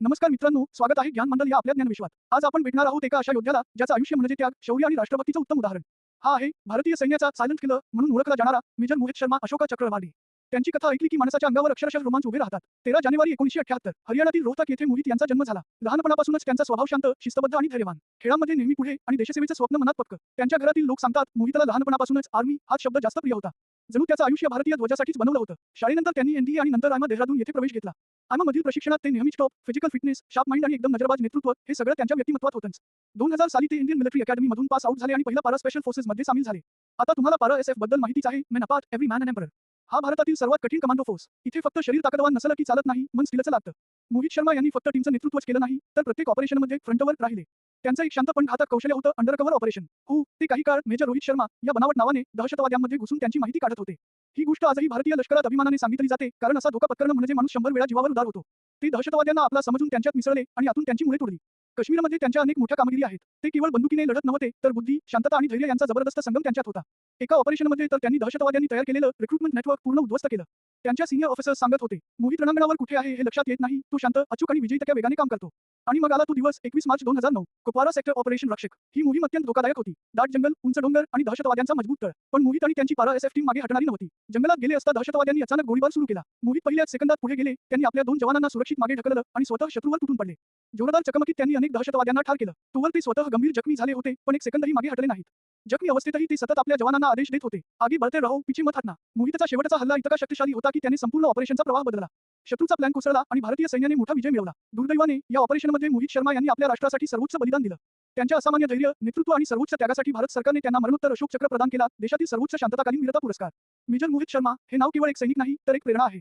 नमस्कार मित्रांनो, स्वागत आहे ज्ञान मंडल या आपल्या ज्ञानविश्वात. आज आपण भेटणार आहोत एका अशा योद्ध्याला ज्याचं आयुष्य म्हणजे त्याग, शौर्य आणि राष्ट्रभक्तीचं उत्तम उदाहरण. हा आहे भारतीय सैन्याचा सायलेंट किलर म्हणून ओळखला जाणारा मेजर मोहित शर्मा अशोका चक्रवर्ती. त्यांची कथा ऐकली की माणसाच्या अंगावर अक्षरशः रोमांच उभे राहतात. 13 जानेवारी 1978 हरियाणातील रोहतक येथे मोहित यांचा जन्म झाला. लहानपणापासूनच त्यांचा स्वभाव शांत, शिस्तबद्ध आणि धैर्यवान. खेळामध्ये नेहमी पुढे आणि देशसेवेचं स्वप्न मनात पक्कं. त्यांच्या घरातील लोक सांगतात मोहितला लहानपणापासूनच आर्मी हाच शब्द जास्त प्रिय होता. जणू त्याचं आयुष्य भारतीय ध्वजासाठीच बनवलं होतं. शाळेनंतर त्यांनी एनडीए आणि नंतर आयमा देहरादून येथे प्रवेश घेतला. आयमामधील प्रशिक्षणात ते नेहमीच top, physical fitness, sharp mind आणि एकदम नजरबाज नेतृत्व हे सगळं त्यांच्या व्यक्तिमत्वात होतंच. 2000 साली ते इंडियन मिलिटरी अकॅडमीमधून पास आउट झाले आणि पहिला पारा स्पेशल फोर्सेसमध्ये सामील झाले. आता तुम्हाला पारा एसएफ बद्दल माहितीच आहे. मॅन अपार्ट, एव्हरी मॅन अन एम्परर. हा भारतातील सर्वात कठीण कमांडो फोर्स. इथे फक्त शरीर ताकदवान नसलं की चालत नाही, मन स्थिरचं लागतं. मोहित शर्मा यांनी फक्त टीमचं नेतृत्वच केलं नाही, तर प्रत्येक ऑपरेशनमध्ये फ्रंटवर राहिले. त्यांचं एक शांत पण घातक कौशल्य होतं अंडरकव्हर ऑपरेशन. ते काही काळ मेजर रोहित शर्मा या बनावट नावाने दहशतवाद्यांमध्ये घुसून त्यांची माहिती काढत होते. ही गोष्ट आजही भारतीय लष्करात अभिमानाने सांगितली जाते, कारण असा धोका पत्करणं म्हणजे माणूस 100 वेळा जीवावर उदार होतो. ते दहशतवाद्यांना आपला समजून त्यांच्यात मिसळले आणि आतून त्यांची मुळे तोडली. काश्मीरमध्ये त्यांच्या अनेक मोठ्या कामगिरी आहेत. ते केवळ बंदुकीने लढत नव्हते, तर बुद्धी, शांतता आणि धैर्य यांचा जबरदस्त संगम त्यांच्यात होता. एका ऑपरेशनमध्ये तर त्यांनी दहशतवाद्यांनी तयार केलेलं रिक्रुटमेंट नेटवर्क पूर्ण उद्ध्वस्त केलं. त्यांच्या सिनियर ऑफिसर्स सांगत होते, मोहित रणांगणावर कुठे आहे हे लक्षात येत नाही, तो शांत, अचूक आणि विजयी वेगाने काम करतो. आणि मग आला तो दिवस 21 मार्च 2009. कुपवारा सेक्टर ऑपरेशन रक्षक. ही मोहीम अत्यंत धोकादायक होती. दाट जंगल, उंच डोंगर आणि दहशतवाद्यांचा मजबूत तळ. पण मोहित आणि त्यांची पारा एसएफ टीम मागे हटणारी नव्हती. जंगलात गेले असता दहशतवाद्यांनी अचानक गोळीबार सुरू केला. मोहित पहिल्याच सेकंदात पुढे गेले. त्यांनी आपल्या 2 जवानांना सुरक्षित मागे ढकललं आणि स्वतः शत्रूवर तुटून पडले. जोरदार चकमकीत त्यांनी अनेक दहशतवाद्यांना ठार केलं. तोवर ते स्वतः गंभीर जखमी झाले होते, पण एक सेकंदही मागे हटले नाहीत. जखमी अवस्थेतही ते सतत आपल्या जवानांना आदेश देत होते, आगे बढ़ते रहो, पीछे मत हटना. मोहितचा शेवटचा हल्ला इतका शक्तिशाली होता की त्याने संपूर्ण ऑपरेशनचा प्रवाह बदलला. शत्रूचा प्लॅन कोसळला आणि भारतीय सैन्याने मोठा विजय मिळवला. दुर्दैवाने या ऑपरेशनमध्ये मोहित शर्मा यांनी आपल्या राष्ट्रासाठी सर्वोच्च बलिदान दिलं. त्यांच्या असामान्य धैर्य, नेतृत्व आणि सर्वोच्च त्यागासाठी भारत सरकारने त्यांना मरणोत्तर अशोक चक्र प्रदान केला, देशातील सर्वोच्च शांतताकालीन वीरता पुरस्कार. मेजर मोहित शर्मा हे नाव केवळ एक सैनिक नाही, तर एक प्रेरणा आहे.